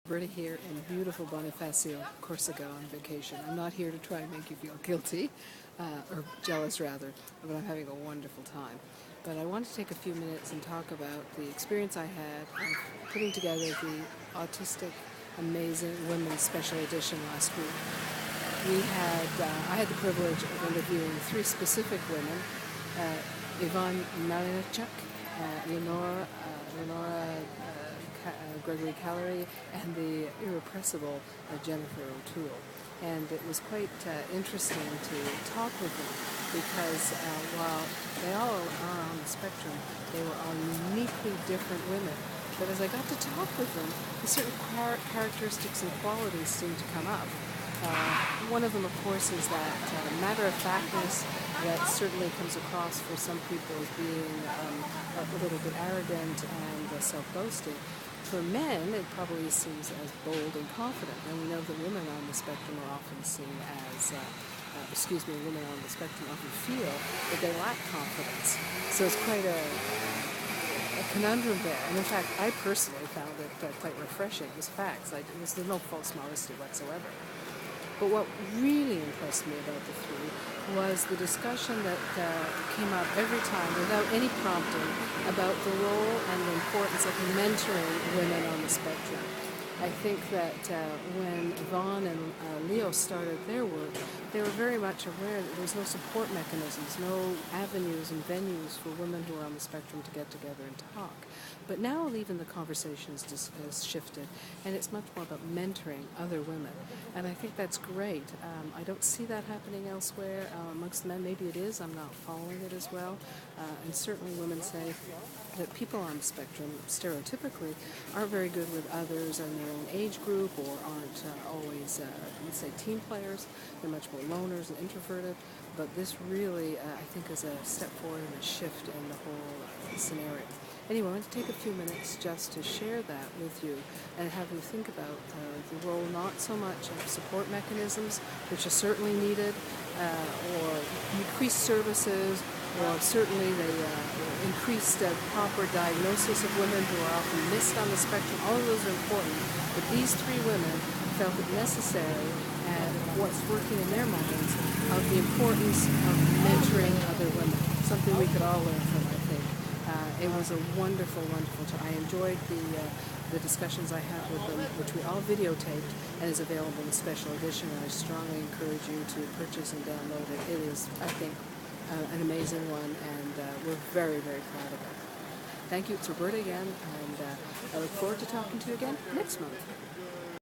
Roberta here in beautiful Bonifacio, Corsica on vacation. I'm not here to try and make you feel guilty, or jealous rather, but I'm having a wonderful time. But I want to take a few minutes and talk about the experience I had of putting together the Autistic Amazing Women's Special Edition last week. I had the privilege of interviewing three specific women, Yvonne Malinchuk, Lenora Gregory Callery, and the irrepressible Jennifer O'Toole. And it was quite interesting to talk with them because while they all are on the spectrum, they were all uniquely different women. But as I got to talk with them, certain characteristics and qualities seemed to come up. One of them, of course, is that matter-of-factness that certainly comes across for some people as being a little bit arrogant and self-boasting. For men, it probably seems as bold and confident, and we know that women on the spectrum are often seen as, women on the spectrum often feel that they lack confidence. So it's quite a conundrum there. And in fact, I personally found it quite refreshing. It was facts. There's no false modesty whatsoever. But what really impressed me about the three was the discussion that came up every time without any prompting about the role and the importance of mentoring women on the spectrum. I think that when Yvonne and Leo started their work, they were very much aware that there was no support mechanisms, no avenues and venues for women who are on the spectrum to get together and talk. But now even the conversation has shifted, and it's much more about mentoring other women. And I think that's great. I don't see that happening elsewhere amongst men. Maybe it is. I'm not following it as well. And certainly women say that people on the spectrum, stereotypically, aren't very good with others in their own age group or aren't always, let's say, team players. They're much more loners and introverted. But this really, I think, is a step forward and a shift in the whole scenario. Anyway, I want to take a few minutes just to share that with you and have you think about the role not so much of support mechanisms, which are certainly needed, or increased services, or certainly the increased proper diagnosis of women who are often missed on the spectrum. All of those are important, but these three women felt it necessary and what's working in their minds of the importance of mentoring other women, something we could all learn from, I think. It was a wonderful, wonderful time. I enjoyed the discussions I had with them, which we all videotaped and is available in a special edition, and I strongly encourage you to purchase and download it. It is, I think, an amazing one, and we're very, very proud of it. Thank you. It's Roberta again, and I look forward to talking to you again next month.